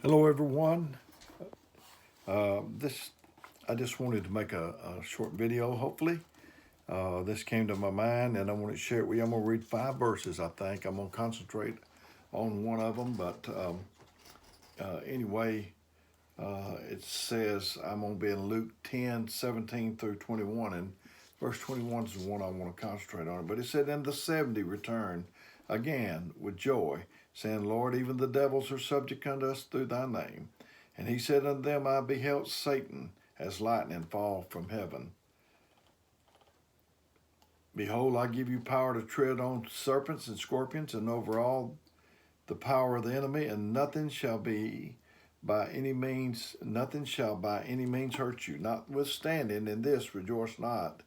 Hello, everyone. This I just wanted to make a short video. Hopefully, this came to my mind, and I want to share it with you. I'm gonna read 5 verses. I think I'm gonna concentrate on one of them, but anyway, it says I'm gonna be in Luke 10:17 through 21, and verse 21 is the one I want to concentrate on. But it said, "And the 70 returned again with joy, saying, Lord, even the devils are subject unto us through thy name. And he said unto them, I beheld Satan as lightning fall from heaven. Behold, I give you power to tread on serpents and scorpions and over all the power of the enemy, and nothing shall by any means hurt you. Notwithstanding in this rejoice not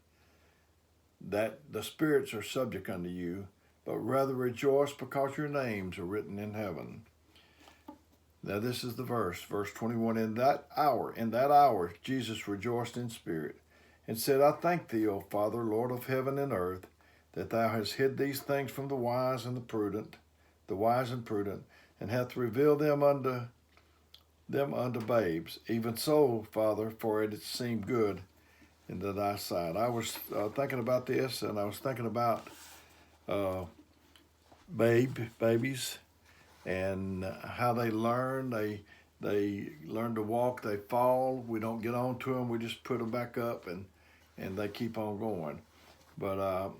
that the spirits are subject unto you, but rather rejoice because your names are written in heaven." Now this is the verse 21. In that hour, Jesus rejoiced in spirit, and said, I thank thee, O Father, Lord of heaven and earth, that thou hast hid these things from the wise and prudent, and hath revealed them unto babes. Even so, Father, for it seemed good in thy sight. I was thinking about this, and I was thinking about babies and how they learn. They learn to walk. They fall. We don't get on to them. We just put them back up, and they keep on going. But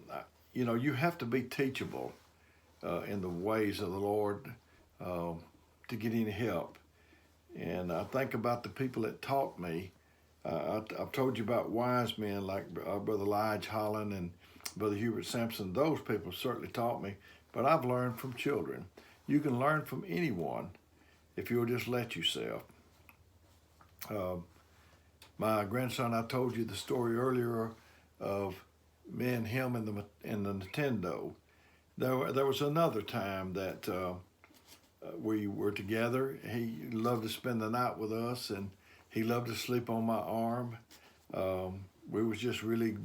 you have to be teachable in the ways of the Lord to get any help. And I think about the people that taught me. I've told you about wise men like Brother Lige Holland and Brother Hubert Sampson. Those people certainly taught me, but I've learned from children. You can learn from anyone if you'll just let yourself. My grandson, I told you the story earlier of me and him in the Nintendo. There was another time that we were together. He loved to spend the night with us, and he loved to sleep on my arm. We was just really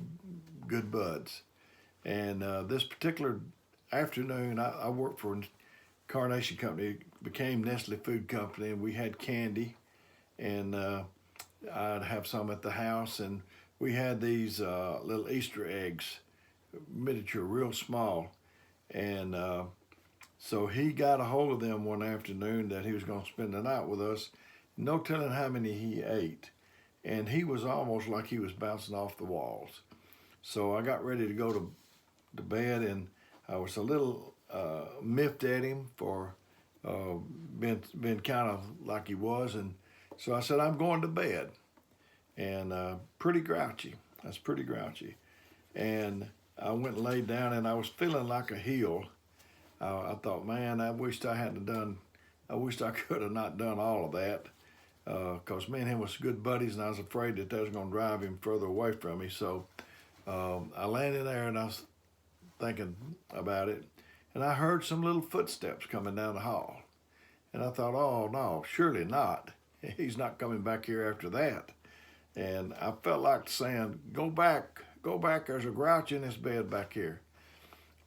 good buds. And this particular afternoon, I worked for Carnation Company. It became Nestle Food Company, and we had candy, and I'd have some at the house, and we had these little Easter eggs, miniature, real small, and so he got a hold of them one afternoon that he was going to spend the night with us. No telling how many he ate, and he was almost like he was bouncing off the walls. So I got ready to go to bed, and I was a little miffed at him for being kind of like he was, and so I said, I'm going to bed, and pretty grouchy. That's pretty grouchy. And I went and laid down, and I was feeling like a heel. I thought, man, I wished I could have not done all of that, because me and him was good buddies, and I was afraid that was going to drive him further away from me. So I landed there, and I was thinking about it, and I heard some little footsteps coming down the hall. And I thought, oh, no, surely not. He's not coming back here after that. And I felt like saying, go back, there's a grouch in this bed back here.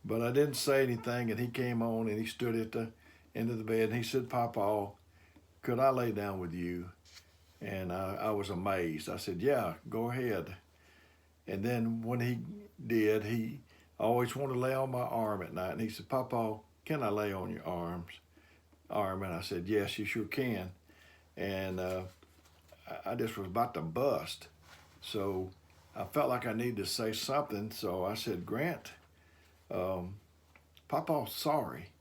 But I didn't say anything, and he came on, and he stood at the end of the bed, and he said, Papa, could I lay down with you? And I was amazed. I said, yeah, go ahead. And then when he did, he always wanted to lay on my arm at night. And he said, Papa, can I lay on your arm? And I said, yes, you sure can. And I just was about to bust. So I felt like I needed to say something. So I said, Grant, Papa's sorry.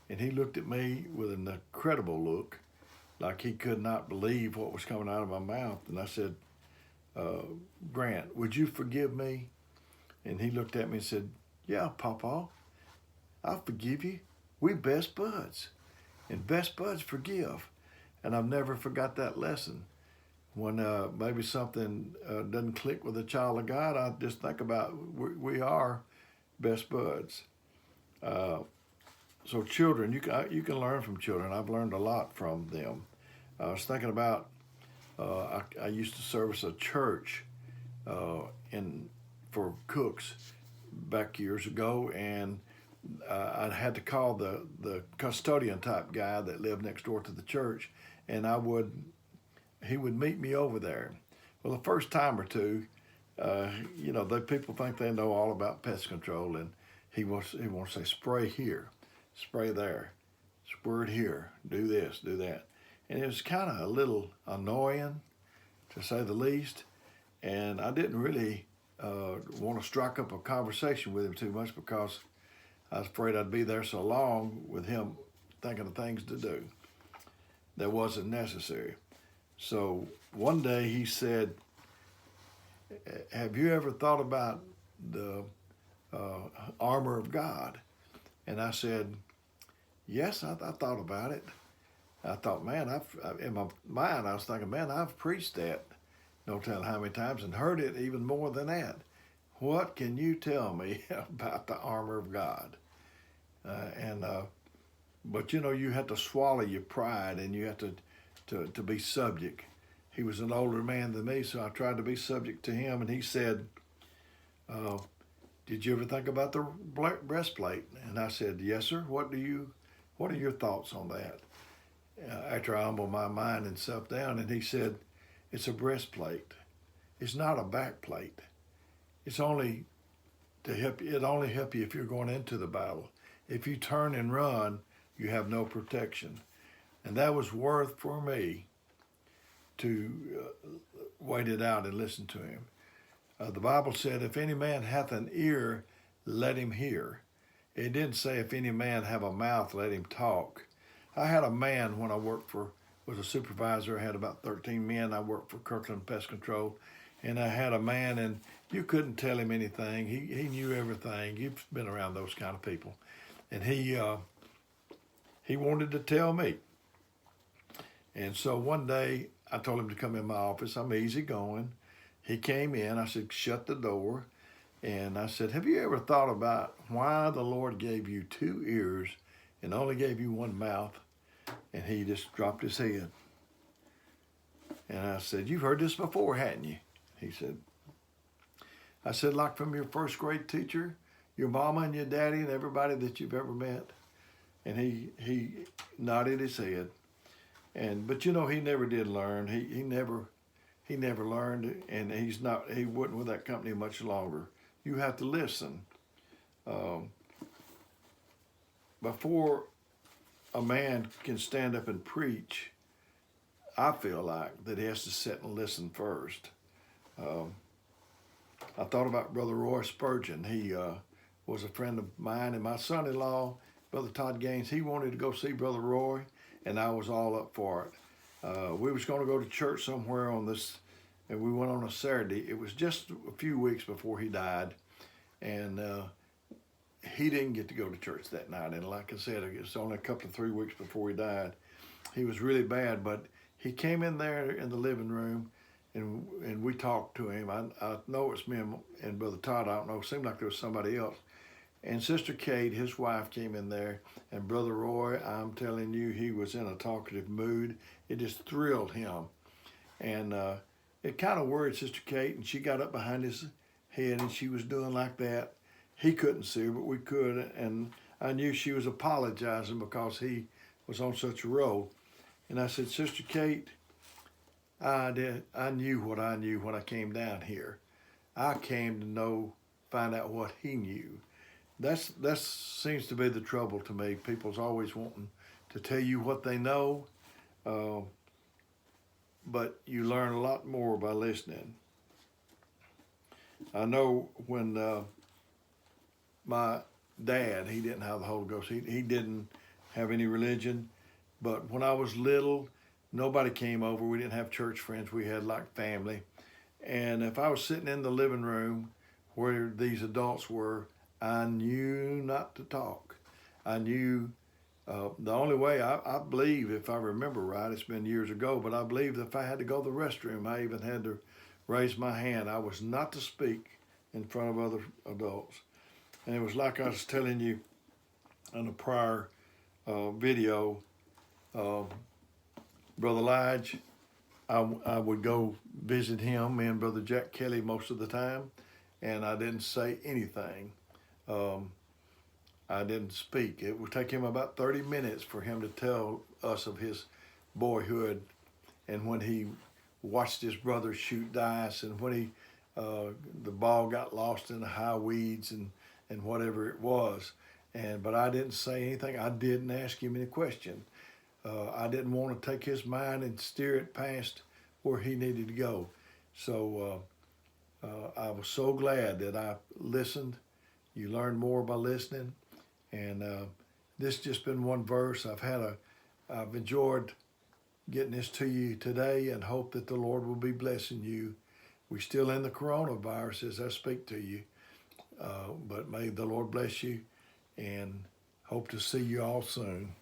And he looked at me with an incredible look, like he could not believe what was coming out of my mouth. And I said, Grant, would you forgive me? And he looked at me and said, yeah, Papa, I'll forgive you. We best buds, and best buds forgive. And I've never forgot that lesson. When maybe something doesn't click with a child of God, I just think about we are best buds. So children, you can learn from children. I've learned a lot from them. I was thinking about I used to service a church for cooks back years ago, and I had to call the custodian type guy that lived next door to the church, and he would meet me over there. Well, the first time or two, the people think they know all about pest control, and he wants to say spray here, spray there, squirt here, do this, do that, and it was kind of a little annoying, to say the least. And I didn't really want to strike up a conversation with him too much because I was afraid I'd be there so long with him thinking of things to do that wasn't necessary. So one day he said, "Have you ever thought about the armor of God?" And I said, "Yes, I thought about it." I thought, man, in my mind, I was thinking, man, I've preached that no telling how many times and heard it even more than that. What can you tell me about the armor of God? But you have to swallow your pride, and you have to be subject. He was an older man than me, so I tried to be subject to him. And he said, "Did you ever think about the breastplate?" And I said, "Yes, sir. What are your thoughts on that?" After I humbled my mind and self down, and he said, "It's a breastplate. It's not a back plate. It's only to help you. It only help you if you're going into the battle. If you turn and run, you have no protection." And that was worth for me to wait it out and listen to him. The Bible said, "If any man hath an ear, let him hear." It didn't say, "If any man have a mouth, let him talk." I had a man when I was a supervisor. I had about 13 men. I worked for Kirkland Pest Control, and I had a man, and you couldn't tell him anything. He knew everything. You've been around those kind of people, and he wanted to tell me. And so one day I told him to come in my office. I'm easygoing. He came in. I said, "Shut the door." And I said, "Have you ever thought about why the Lord gave you 2 ears and only gave you 1 mouth?" And he just dropped his head. And I said, "You've heard this before, hadn't you?" He said, I said, "Like from your first grade teacher, your mama and your daddy and everybody that you've ever met?" And he nodded his head. But he never did learn. He never learned, and he wasn't with that company much longer. You have to listen. Before a man can stand up and preach, I feel like that he has to sit and listen first. I thought about Brother Roy Spurgeon. He was a friend of mine, and my son-in-law, Brother Todd Gaines, he wanted to go see Brother Roy, and I was all up for it. We was going to go to church somewhere on this, and we went on a Saturday. It was just a few weeks before he died, and he didn't get to go to church that night. And like I said, it was only a couple of 3 weeks before he died. He was really bad, but he came in there in the living room, and we talked to him. I know it's me and Brother Todd. I don't know. It seemed like there was somebody else. And Sister Kate, his wife, came in there. And Brother Roy, I'm telling you, he was in a talkative mood. It just thrilled him. And it kind of worried Sister Kate, and she got up behind his head, and she was doing like that. He couldn't see her, but we could. And I knew she was apologizing because he was on such a roll. And I said, "Sister Kate, I knew what I knew when I came down here. I came to find out what he knew." That seems to be the trouble to me. People's always wanting to tell you what they know, but you learn a lot more by listening. I know when my dad, he didn't have the Holy Ghost. He didn't have any religion, but when I was little, nobody came over. We didn't have church friends. We had like family. And if I was sitting in the living room where these adults were, I knew not to talk. I knew the only way, I believe, if I remember right, it's been years ago, but I believe if I had to go to the restroom, I even had to raise my hand. I was not to speak in front of other adults. And it was like I was telling you in a prior video, Brother Lige, I would go visit him, me and Brother Jack Kelly most of the time, and I didn't say anything. I didn't speak. It would take him about 30 minutes for him to tell us of his boyhood and when he watched his brother shoot dice and when the ball got lost in the high weeds and whatever it was. But I didn't say anything. I didn't ask him any question. I didn't want to take his mind and steer it past where he needed to go. So I was so glad that I listened. You learn more by listening. And this just been one verse. I've enjoyed getting this to you today and hope that the Lord will be blessing you. We're still in the coronavirus as I speak to you. But may the Lord bless you and hope to see you all soon.